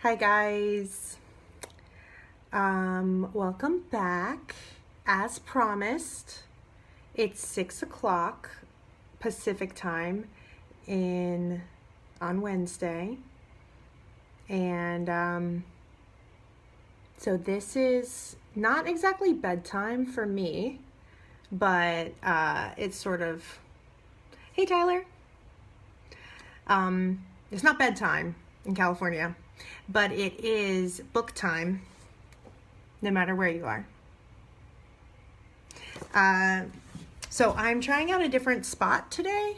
Hi guys, welcome back. As promised, it's 6 o'clock Pacific time on Wednesday, and so this is not exactly bedtime for me, but it's sort of, hey Tyler, it's not bedtime in California, but it is book time, no matter where you are. So I'm trying out a different spot today.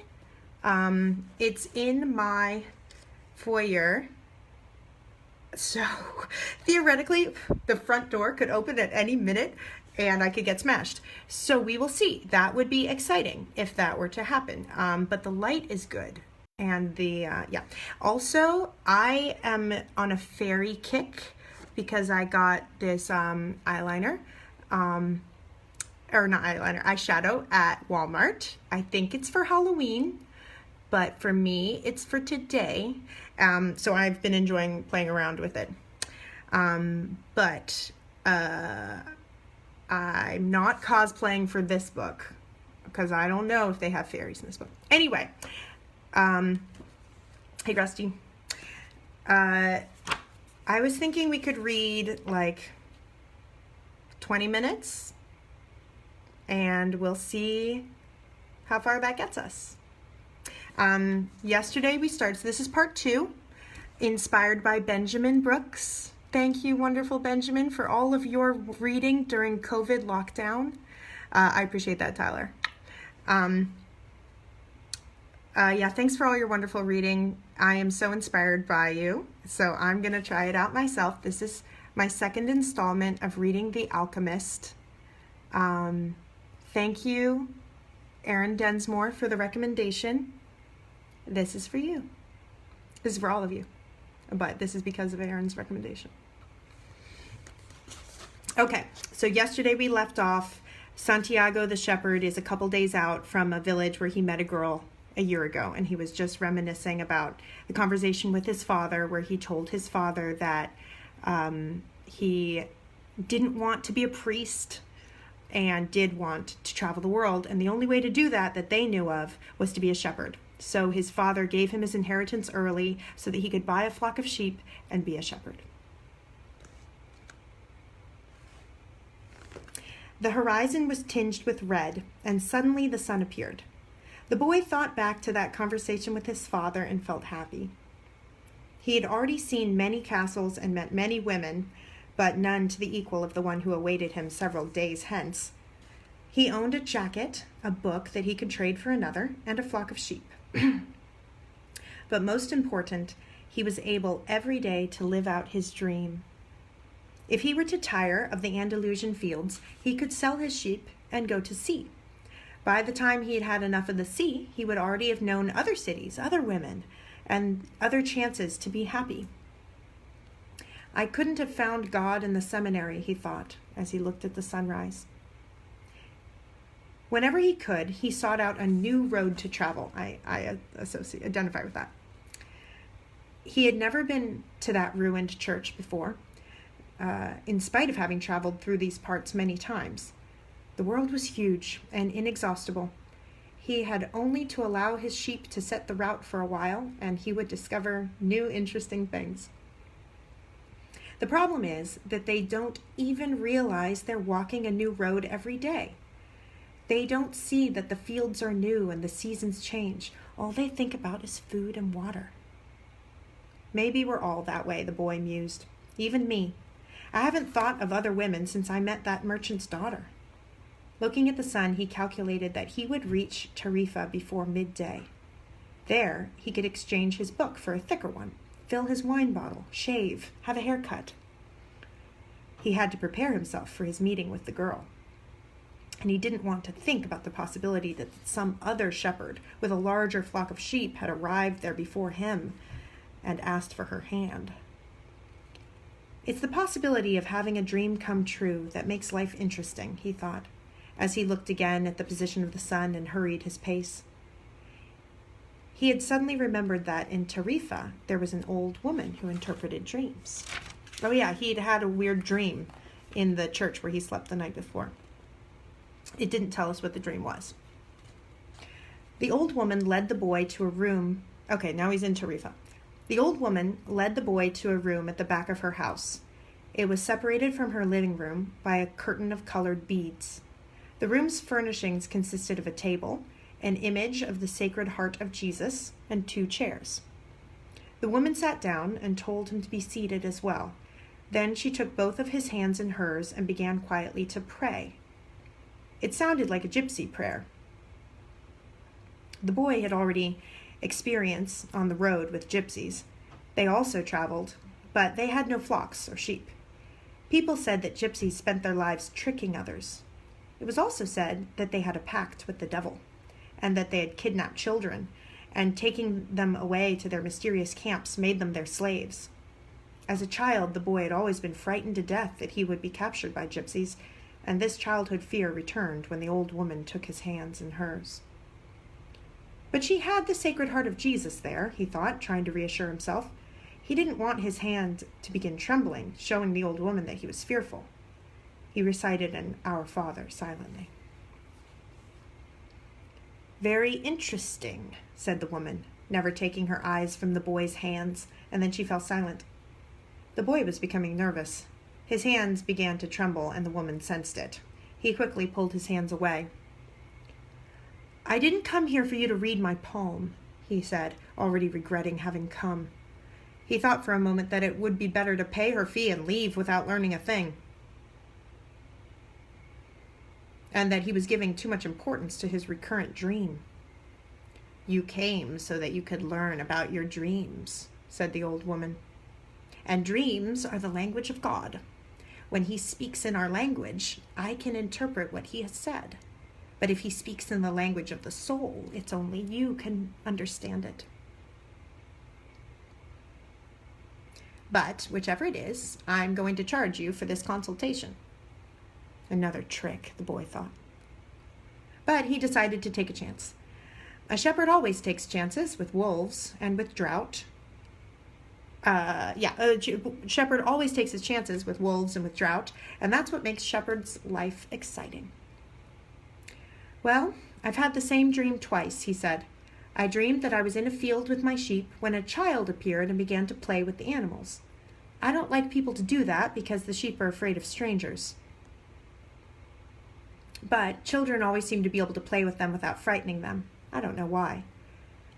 It's in my foyer. So theoretically, the front door could open at any minute and I could get smashed. So we will see. That would be exciting if that were to happen. But the light is good. And also I am on a fairy kick because I got this eyeshadow at Walmart. I think it's for Halloween, but for me it's for today. So I've been enjoying playing around with it. But I'm not cosplaying for this book because I don't know if they have fairies in this book. Anyway, hey Rusty, I was thinking we could read like 20 minutes and we'll see how far that gets us. Yesterday we started, so this is part 2, inspired by Benjamin Brooks. Thank you, wonderful Benjamin, for all of your reading during COVID lockdown. I appreciate that, Tyler. Thanks for all your wonderful reading. I am so inspired by you, so I'm going to try it out myself. This is my second installment of reading The Alchemist. Thank you, Aaron Densmore, for the recommendation. This is for you. This is for all of you, but this is because of Aaron's recommendation. Okay, so yesterday we left off. Santiago the shepherd is a couple days out from a village where he met a girl a year ago, and he was just reminiscing about the conversation with his father where he told his father that he didn't want to be a priest and did want to travel the world, and the only way to do that they knew of was to be a shepherd. So his father gave him his inheritance early so that he could buy a flock of sheep and be a shepherd. The horizon was tinged with red, and suddenly the sun appeared. The boy thought back to that conversation with his father and felt happy. He had already seen many castles and met many women, but none to the equal of the one who awaited him several days hence. He owned a jacket, a book that he could trade for another, and a flock of sheep. But most important, he was able every day to live out his dream. If he were to tire of the Andalusian fields, he could sell his sheep and go to sea. By the time he had had enough of the sea, he would already have known other cities, other women, and other chances to be happy. I couldn't have found God in the seminary, he thought, as he looked at the sunrise. Whenever he could, he sought out a new road to travel. I identify with that. He had never been to that ruined church before, in spite of having traveled through these parts many times. The world was huge and inexhaustible. He had only to allow his sheep to set the route for a while, and he would discover new interesting things. The problem is that they don't even realize they're walking a new road every day. They don't see that the fields are new and the seasons change. All they think about is food and water. Maybe we're all that way, the boy mused. Even me. I haven't thought of other women since I met that merchant's daughter. Looking at the sun, he calculated that he would reach Tarifa before midday. There, he could exchange his book for a thicker one, fill his wine bottle, shave, have a haircut. He had to prepare himself for his meeting with the girl. And he didn't want to think about the possibility that some other shepherd with a larger flock of sheep had arrived there before him and asked for her hand. It's the possibility of having a dream come true that makes life interesting, he thought, as he looked again at the position of the sun and hurried his pace. he had suddenly remembered that in Tarifa there was an old woman who interpreted dreams. Oh yeah, he'd had a weird dream in the church where he slept the night before. It didn't tell us what the dream was. The old woman led the boy to a room. Okay, now he's in Tarifa. The old woman led the boy to a room at the back of her house. It was separated from her living room by a curtain of colored beads. The room's furnishings consisted of a table, an image of the Sacred Heart of Jesus, and 2 chairs. The woman sat down and told him to be seated as well. Then she took both of his hands in hers and began quietly to pray. It sounded like a gypsy prayer. The boy had already experience on the road with gypsies. They also traveled, but they had no flocks or sheep. People said that gypsies spent their lives tricking others. It was also said that they had a pact with the devil, and that they had kidnapped children, and taking them away to their mysterious camps made them their slaves. As a child, the boy had always been frightened to death that he would be captured by gypsies, and this childhood fear returned when the old woman took his hands in hers. But she had the Sacred Heart of Jesus there, he thought, trying to reassure himself. He didn't want his hand to begin trembling, showing the old woman that he was fearful. He recited an Our Father silently. "Very interesting," said the woman, never taking her eyes from the boy's hands, and then she fell silent. The boy was becoming nervous. His hands began to tremble, and the woman sensed it. He quickly pulled his hands away. "I didn't come here for you to read my poem," he said, already regretting having come. He thought for a moment that it would be better to pay her fee and leave without learning a thing, and that he was giving too much importance to his recurrent dream. "You came so that you could learn about your dreams," said the old woman. "And dreams are the language of God. When he speaks in our language, I can interpret what he has said. But if he speaks in the language of the soul, it's only you can understand it. But whichever it is, I'm going to charge you for this consultation." Another trick, the boy thought. But he decided to take a chance. A shepherd always takes chances with wolves and with drought. A shepherd always takes his chances with wolves and with drought, and that's what makes shepherd's life exciting. "Well, I've had the same dream twice," he said. "I dreamed that I was in a field with my sheep when a child appeared and began to play with the animals. I don't like people to do that because the sheep are afraid of strangers. But children always seem to be able to play with them without frightening them. I don't know why.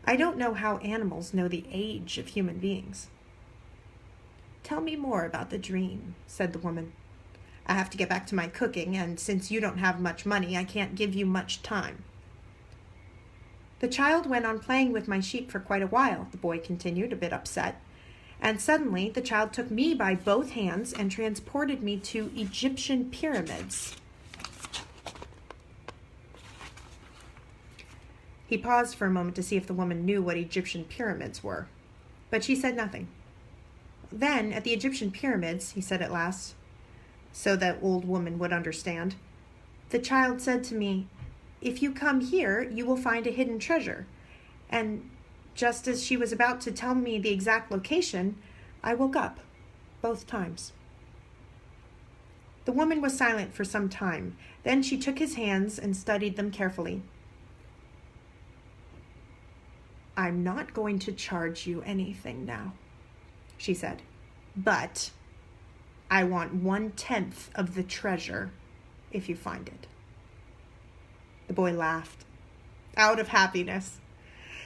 I don't know how animals know the age of human beings." "Tell me more about the dream," said the woman. "I have to get back to my cooking, and since you don't have much money, I can't give you much time." "The child went on playing with my sheep for quite a while," the boy continued, a bit upset. "And suddenly the child took me by both hands and transported me to Egyptian pyramids." He paused for a moment to see if the woman knew what Egyptian pyramids were, but she said nothing. "Then, at the Egyptian pyramids," he said at last, so that old woman would understand, "the child said to me, 'If you come here, you will find a hidden treasure.' And just as she was about to tell me the exact location, I woke up, both times." The woman was silent for some time. Then she took his hands and studied them carefully. "I'm not going to charge you anything now," she said, "but I want 1/10 of the treasure if you find it." The boy laughed, out of happiness.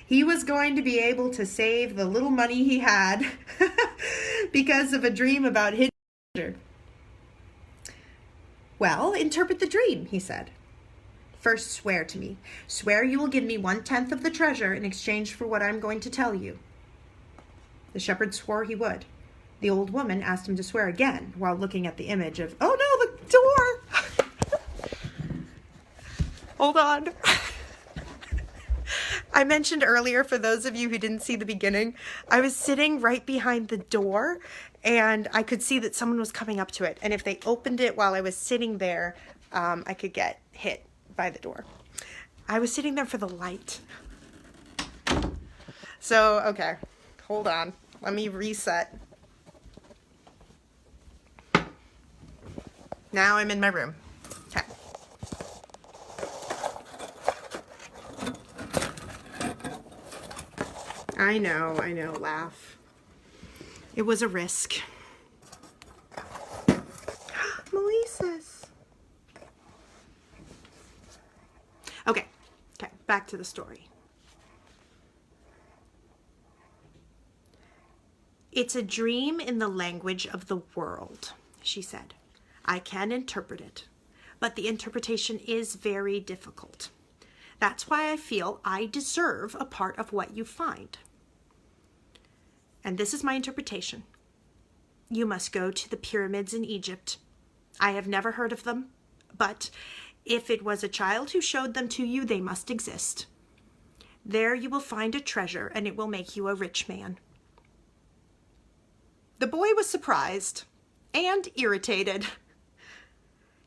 He was going to be able to save the little money he had because of a dream about hidden treasure. "Well, interpret the dream," he said. "First, swear to me. Swear you will give me 1/10 of the treasure in exchange for what I'm going to tell you." The shepherd swore he would. The old woman asked him to swear again while looking at the image of, oh no, the door! Hold on. I mentioned earlier, for those of you who didn't see the beginning, I was sitting right behind the door and I could see that someone was coming up to it. And if they opened it while I was sitting there, I could get hit by the door. I was sitting there for the light. So, okay, hold on. Let me reset. Now I'm in my room. Okay. I know, laugh. It was a risk. Melissa's. Okay, back to the story. It's a dream in the language of the world, she said. I can interpret it, but the interpretation is very difficult. That's why I feel I deserve a part of what you find. And this is my interpretation. You must go to the pyramids in Egypt. I have never heard of them, but if it was a child who showed them to you, they must exist. There you will find a treasure, and it will make you a rich man. The boy was surprised and irritated.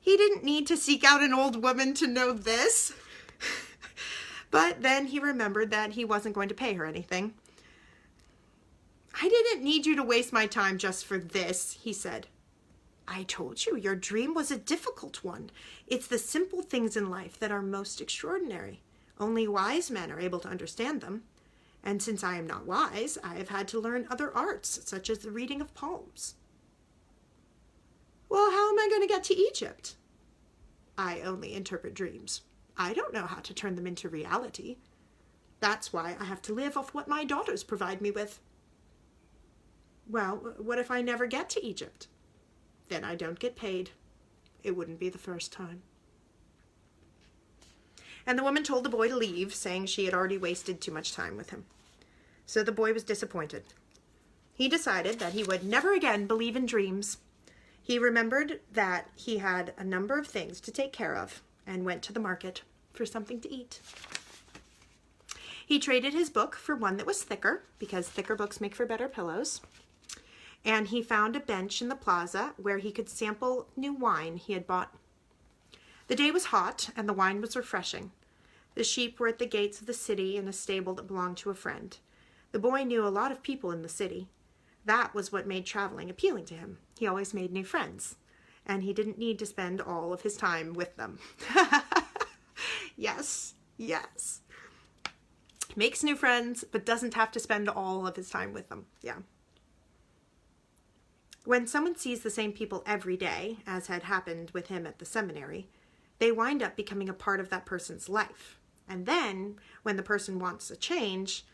He didn't need to seek out an old woman to know this. But then he remembered that he wasn't going to pay her anything. I didn't need you to waste my time just for this, he said. I told you your dream was a difficult one. It's the simple things in life that are most extraordinary. Only wise men are able to understand them. And since I am not wise, I have had to learn other arts, such as the reading of poems. Well, how am I going to get to Egypt? I only interpret dreams. I don't know how to turn them into reality. That's why I have to live off what my daughters provide me with. Well, what if I never get to Egypt? Then I don't get paid. It wouldn't be the first time. And the woman told the boy to leave, saying she had already wasted too much time with him. So the boy was disappointed. He decided that he would never again believe in dreams. He remembered that he had a number of things to take care of and went to the market for something to eat. He traded his book for one that was thicker, because thicker books make for better pillows. And he found a bench in the plaza where he could sample new wine he had bought. The day was hot and the wine was refreshing. The sheep were at the gates of the city in a stable that belonged to a friend. The boy knew a lot of people in the city. That was what made traveling appealing to him. He always made new friends, and he didn't need to spend all of his time with them. Yes. Makes new friends, but doesn't have to spend all of his time with them. Yeah. When someone sees the same people every day, as had happened with him at the seminary, they wind up becoming a part of that person's life. And then, when the person wants a change,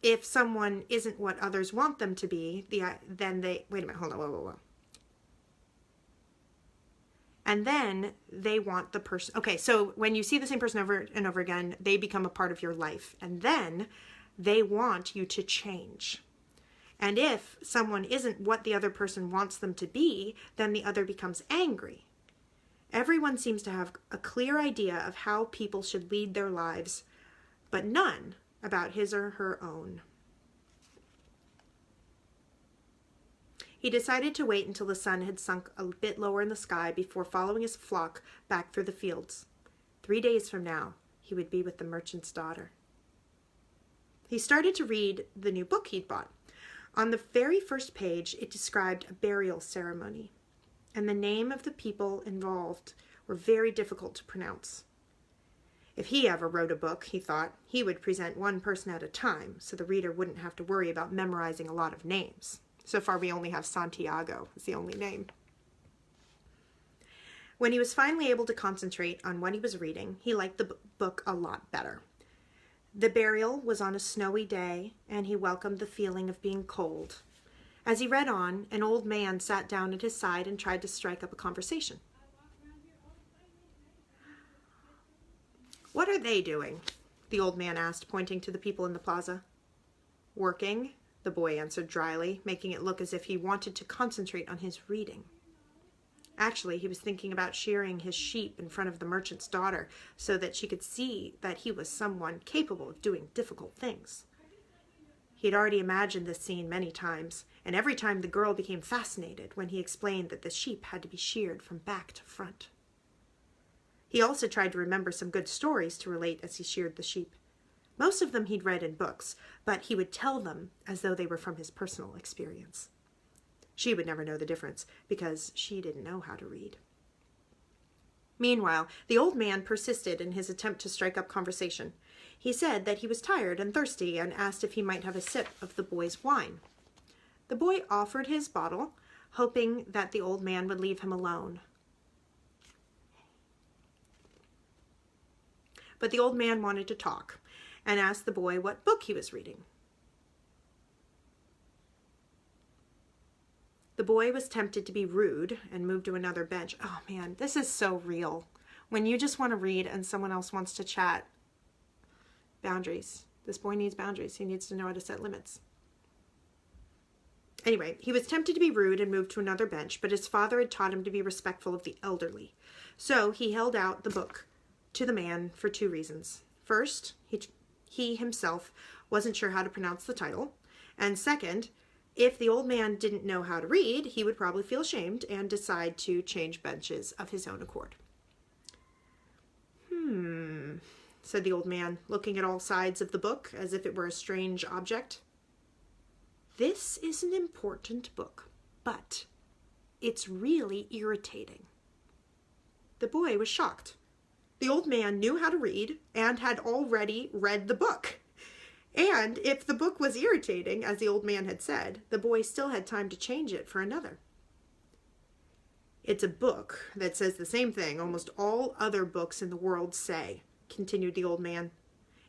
if someone isn't what others want them to be, then they... Wait a minute, hold on, whoa. And then they want the person... Okay, so when you see the same person over and over again, they become a part of your life. And then they want you to change. And if someone isn't what the other person wants them to be, then the other becomes angry. Everyone seems to have a clear idea of how people should lead their lives, but none about his or her own. He decided to wait until the sun had sunk a bit lower in the sky before following his flock back through the fields. 3 days from now, he would be with the merchant's daughter. He started to read the new book he'd bought. On the very first page, it described a burial ceremony, and the name of the people involved were very difficult to pronounce. If he ever wrote a book, he thought, he would present one person at a time, so the reader wouldn't have to worry about memorizing a lot of names. So far, we only have Santiago as the only name. When he was finally able to concentrate on what he was reading, he liked the book a lot better. The burial was on a snowy day, and he welcomed the feeling of being cold. As he read on, an old man sat down at his side and tried to strike up a conversation. What are they doing? The old man asked, pointing to the people in the plaza. Working, the boy answered dryly, making it look as if he wanted to concentrate on his reading. Actually, he was thinking about shearing his sheep in front of the merchant's daughter so that she could see that he was someone capable of doing difficult things. He had already imagined this scene many times, and every time the girl became fascinated when he explained that the sheep had to be sheared from back to front. He also tried to remember some good stories to relate as he sheared the sheep. Most of them he'd read in books, but he would tell them as though they were from his personal experience. She would never know the difference because she didn't know how to read. Meanwhile, the old man persisted in his attempt to strike up conversation. He said that he was tired and thirsty and asked if he might have a sip of the boy's wine. The boy offered his bottle, hoping that the old man would leave him alone. But the old man wanted to talk and asked the boy what book he was reading. The boy was tempted to be rude and moved to another bench. Oh man, this is so real. When you just want to read and someone else wants to chat. Boundaries. This boy needs boundaries. He needs to know how to set limits. Anyway, he was tempted to be rude and moved to another bench, but his father had taught him to be respectful of the elderly. So he held out the book to the man for 2 reasons. First, he himself wasn't sure how to pronounce the title. And second, if the old man didn't know how to read, he would probably feel ashamed and decide to change benches of his own accord. Said the old man, looking at all sides of the book as if it were a strange object. This is an important book, but it's really irritating. The boy was shocked. The old man knew how to read and had already read the book. And if the book was irritating, as the old man had said, the boy still had time to change it for another. It's a book that says the same thing almost all other books in the world say, continued the old man.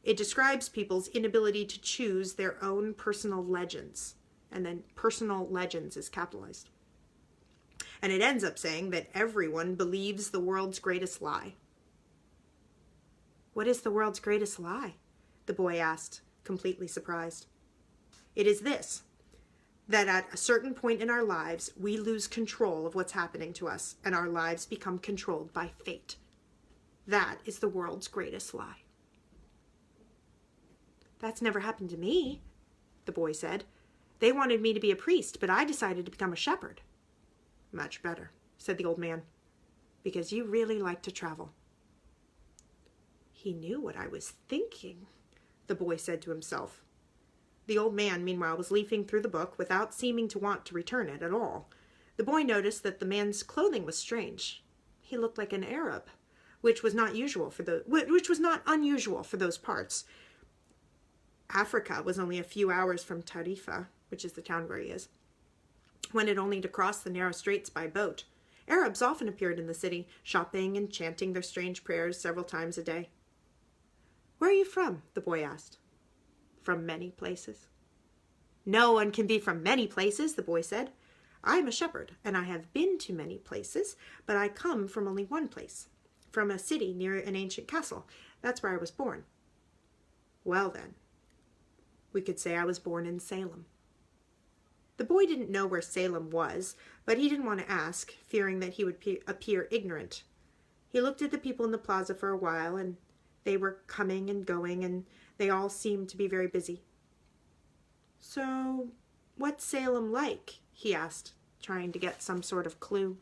It describes people's inability to choose their own personal legends. And then personal legends is capitalized. And it ends up saying that everyone believes the world's greatest lie. What is the world's greatest lie? The boy asked, completely surprised. It is this, that at a certain point in our lives, we lose control of what's happening to us, and our lives become controlled by fate. That is the world's greatest lie. That's never happened to me, the boy said. They wanted me to be a priest, but I decided to become a shepherd. Much better, said the old man, because you really like to travel. He knew what I was thinking, the boy said to himself. The old man, meanwhile, was leafing through the book without seeming to want to return it at all. The boy noticed that the man's clothing was strange. He looked like an Arab, which was not unusual for those parts. Africa was only a few hours from Tarifa, which is the town where he is, when it only to cross the narrow straits by boat. Arabs often appeared in the city, shopping and chanting their strange prayers several times a day. Where are you from? The boy asked. From many places. No one can be from many places, the boy said. I am a shepherd, and I have been to many places, but I come from only one place, from a city near an ancient castle. That's where I was born. Well then, we could say I was born in Salem. The boy didn't know where Salem was, but he didn't want to ask, fearing that he would appear ignorant. He looked at the people in the plaza for a while, and they were coming and going, and they all seemed to be very busy. So, what's Salem like? He asked, trying to get some sort of clue.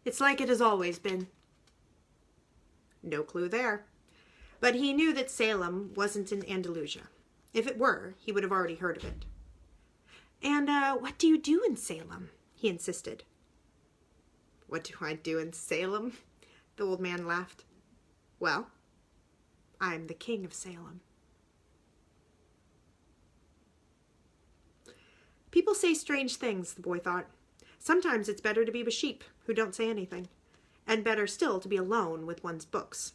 It's like it has always been. No clue there. But he knew that Salem wasn't in Andalusia. If it were, he would have already heard of it. And what do you do in Salem? He insisted. What do I do in Salem? The old man laughed. Well, I'm the king of Salem. People say strange things, the boy thought. Sometimes it's better to be with sheep who don't say anything, and better still to be alone with one's books.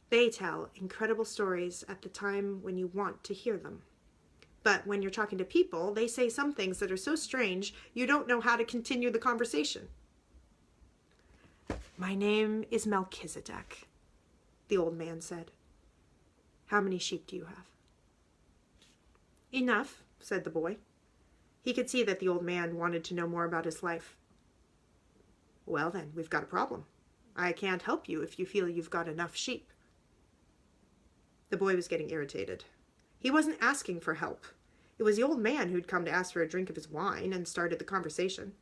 They tell incredible stories at the time when you want to hear them. But when you're talking to people, they say some things that are so strange you don't know how to continue the conversation. My name is Melchizedek, the old man said. How many sheep do you have? Enough, said the boy. He could see that the old man wanted to know more about his life. Well then, we've got a problem. I can't help you if you feel you've got enough sheep. The boy was getting irritated. He wasn't asking for help. It was the old man who'd come to ask for a drink of his wine and started the conversation.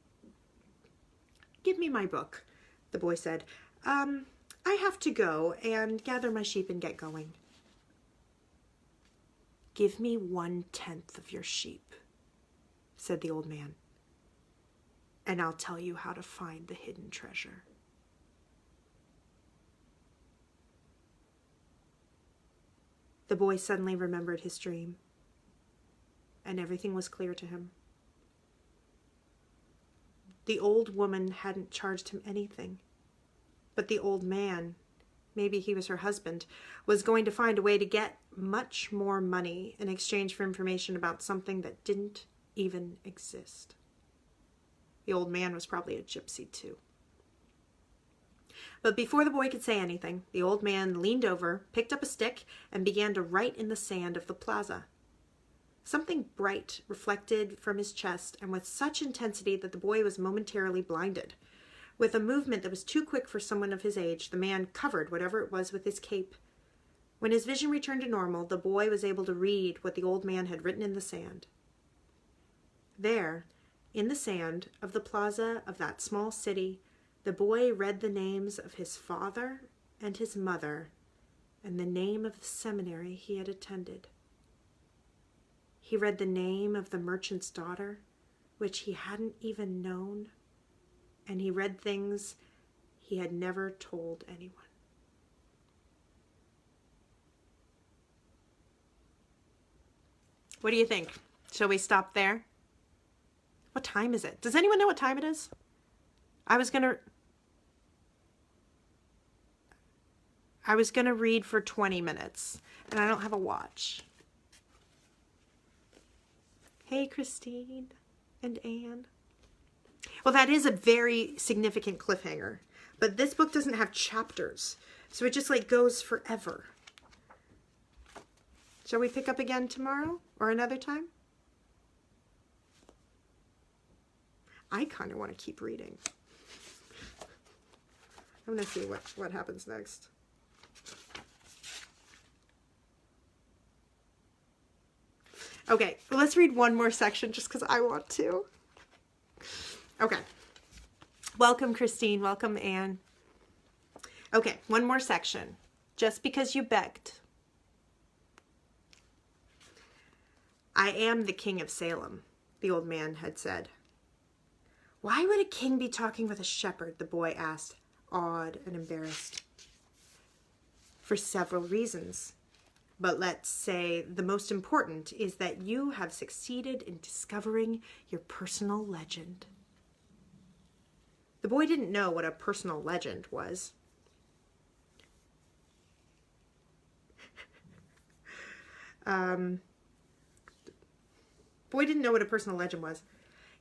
Give me my book, the boy said. I have to go and gather my sheep and get going. Give me 1/10 of your sheep, said the old man, and I'll tell you how to find the hidden treasure. The boy suddenly remembered his dream, and everything was clear to him. The old woman hadn't charged him anything, but the old man, maybe he was her husband, was going to find a way to get much more money in exchange for information about something that didn't even exist. The old man was probably a gypsy too. But before the boy could say anything, the old man leaned over, picked up a stick, and began to write in the sand of the plaza. Something bright reflected from his chest, and with such intensity that the boy was momentarily blinded. With a movement that was too quick for someone of his age, the man covered whatever it was with his cape. When his vision returned to normal, the boy was able to read what the old man had written in the sand. There, in the sand of the plaza of that small city, the boy read the names of his father and his mother and the name of the seminary he had attended. He read the name of the merchant's daughter, which he hadn't even known, and he read things he had never told anyone. What do you think? Shall we stop there? What time is it? Does anyone know what time it is? I was gonna read for 20 minutes, and I don't have a watch. Hey, Christine and Anne. Well, that is a very significant cliffhanger, but this book doesn't have chapters, so it just goes forever. Shall we pick up again tomorrow or another time? I kind of want to keep reading. I'm going to see what happens next. Okay, well, let's read one more section just because I want to. Okay. Welcome, Christine. Welcome, Anne. Okay, one more section. Just because you begged. I am the king of Salem, the old man had said. Why would a king be talking with a shepherd? The boy asked, awed and embarrassed. For several reasons. But let's say the most important is that you have succeeded in discovering your personal legend. The boy didn't know what a personal legend was. Boy didn't know what a personal legend was.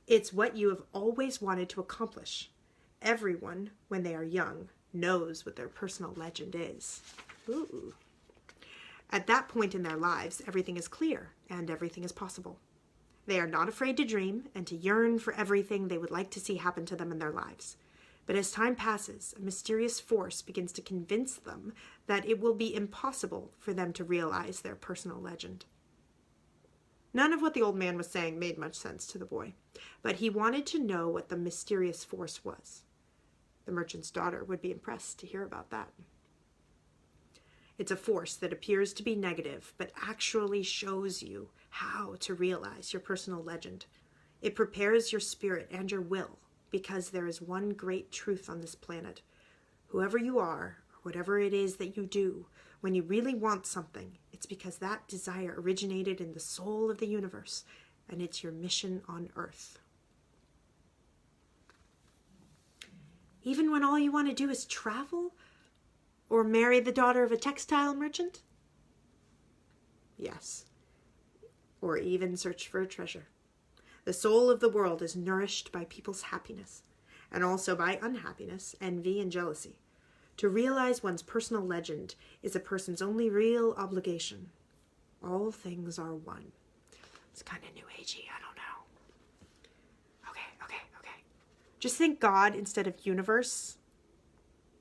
It's what you have always wanted to accomplish. Everyone, when they are young, knows what their personal legend is. Ooh. At that point in their lives, everything is clear and everything is possible. They are not afraid to dream and to yearn for everything they would like to see happen to them in their lives. But as time passes, a mysterious force begins to convince them that it will be impossible for them to realize their personal legend. None of what the old man was saying made much sense to the boy, but he wanted to know what the mysterious force was. The merchant's daughter would be impressed to hear about that. It's a force that appears to be negative, but actually shows you how to realize your personal legend. It prepares your spirit and your will, because there is one great truth on this planet. Whoever you are, or whatever it is that you do, when you really want something, it's because that desire originated in the soul of the universe, and it's your mission on Earth. Even when all you want to do is travel? Or marry the daughter of a textile merchant? Yes. Or even search for a treasure. The soul of the world is nourished by people's happiness, and also by unhappiness, envy, and jealousy. To realize one's personal legend is a person's only real obligation. All things are one. It's kind of new agey, I don't know. Okay. Just think God instead of universe.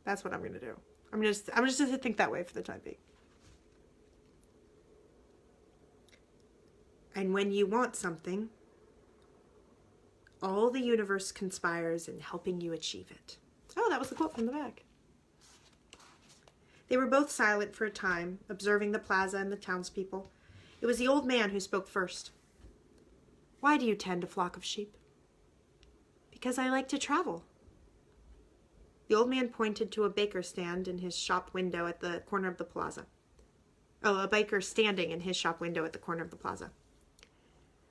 That's what I'm going to do. I'm just going to think that way for the time being. And when you want something, all the universe conspires in helping you achieve it. Oh, that was the quote from the back. They were both silent for a time, observing the plaza and the townspeople. It was the old man who spoke first. "Why do you tend a flock of sheep?" "Because I like to travel." The old man pointed to a baker's stand in his shop window at the corner of the plaza. Oh, a baker standing in his shop window at the corner of the plaza.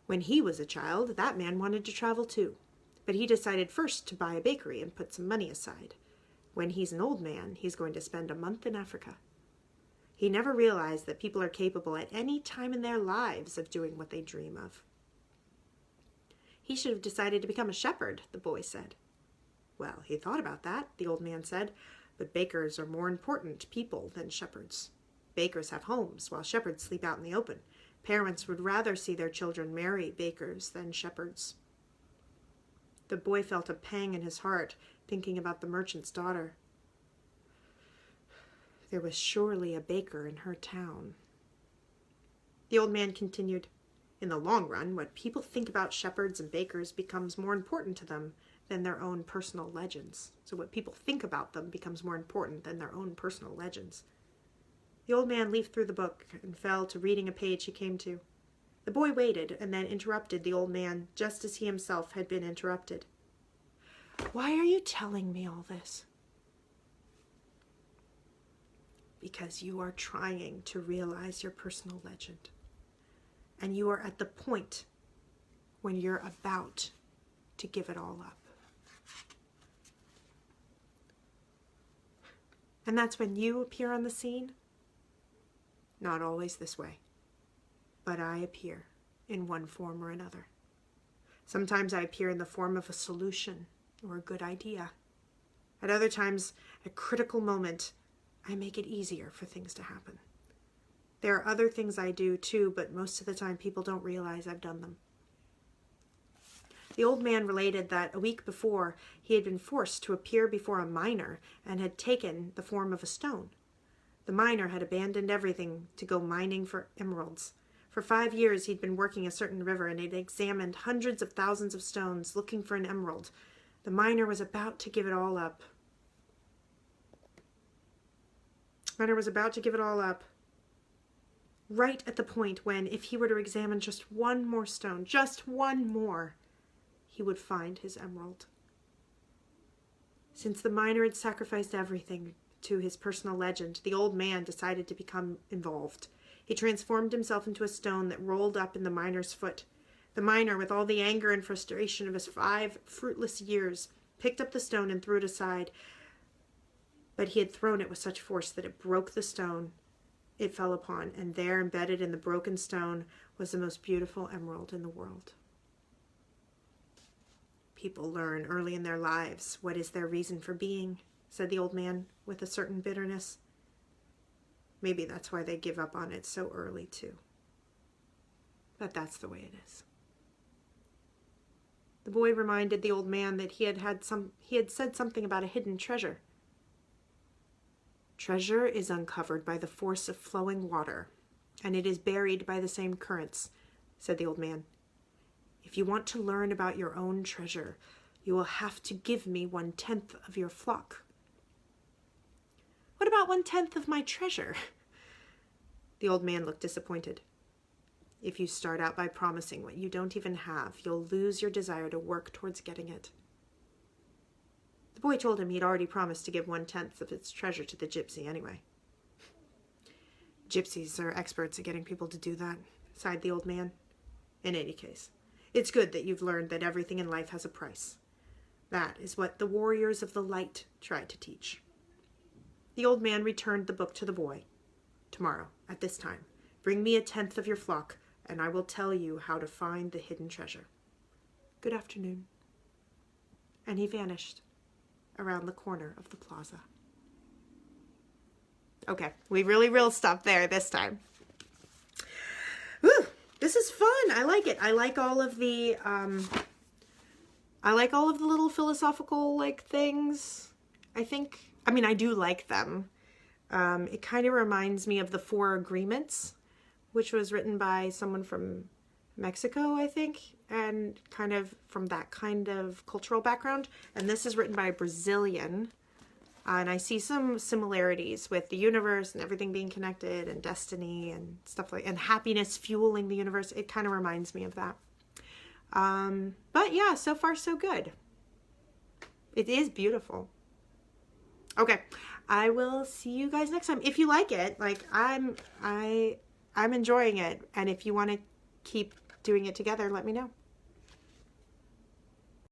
"When he was a child, that man wanted to travel too. But he decided first to buy a bakery and put some money aside. When he's an old man, he's going to spend a month in Africa. He never realized that people are capable at any time in their lives of doing what they dream of." "He should have decided to become a shepherd," the boy said. "Well, he thought about that," the old man said, "but bakers are more important people than shepherds. Bakers have homes, while shepherds sleep out in the open. Parents would rather see their children marry bakers than shepherds." The boy felt a pang in his heart, thinking about the merchant's daughter. There was surely a baker in her town. The old man continued, "In the long run, what people think about shepherds and bakers becomes more important to them than their own personal legends. So what people think about them becomes more important than their own personal legends." The old man leafed through the book and fell to reading a page he came to. The boy waited and then interrupted the old man just as he himself had been interrupted. "Why are you telling me all this?" "Because you are trying to realize your personal legend. And you are at the point when you're about to give it all up. And that's when you appear on the scene? Not always this way, but I appear in one form or another. Sometimes I appear in the form of a solution or a good idea. At other times, at a critical moment, I make it easier for things to happen. There are other things I do too, but most of the time people don't realize I've done them." The old man related that a week before he had been forced to appear before a miner and had taken the form of a stone. The miner had abandoned everything to go mining for emeralds. For 5 years he'd been working a certain river and had examined hundreds of thousands of stones looking for an emerald. The miner was about to give it all up. Right at the point when, if he were to examine just one more stone, just one more, he would find his emerald. Since the miner had sacrificed everything to his personal legend, the old man decided to become involved. He transformed himself into a stone that rolled up in the miner's foot. The miner, with all the anger and frustration of his 5 fruitless years, picked up the stone and threw it aside. But he had thrown it with such force that it broke the stone it fell upon, and there, embedded in the broken stone, was the most beautiful emerald in the world. "People learn early in their lives what is their reason for being," said the old man with a certain bitterness. "Maybe that's why they give up on it so early too. But that's the way it is." The boy reminded the old man that he had said something about a hidden treasure. "Treasure is uncovered by the force of flowing water, and it is buried by the same currents," said the old man. "If you want to learn about your own treasure, you will have to give me 1/10 of your flock." "What about 1/10 of my treasure?" The old man looked disappointed. "If you start out by promising what you don't even have, you'll lose your desire to work towards getting it." The boy told him he'd already promised to give 1/10 of its treasure to the gypsy anyway. "Gypsies are experts at getting people to do that," sighed the old man. "In any case, it's good that you've learned that everything in life has a price. That is what the warriors of the light tried to teach." The old man returned the book to the boy. "Tomorrow, at this time, bring me 1/10 of your flock, and I will tell you how to find the hidden treasure. Good afternoon." And he vanished around the corner of the plaza. Okay, we really will stop there this time. Woo, this is fun. I like it. I like all of the little philosophical things. I do like them. It kind of reminds me of the 4 Agreements, which was written by someone from Mexico, I think, and kind of from that kind of cultural background. And this is written by a Brazilian. And I see some similarities with the universe and everything being connected and destiny and stuff and happiness fueling the universe. It kind of reminds me of that. But yeah, so far so good. It is beautiful. Okay, I will see you guys next time. If you like it, like I'm enjoying it, and if you want to keep doing it together, let me know.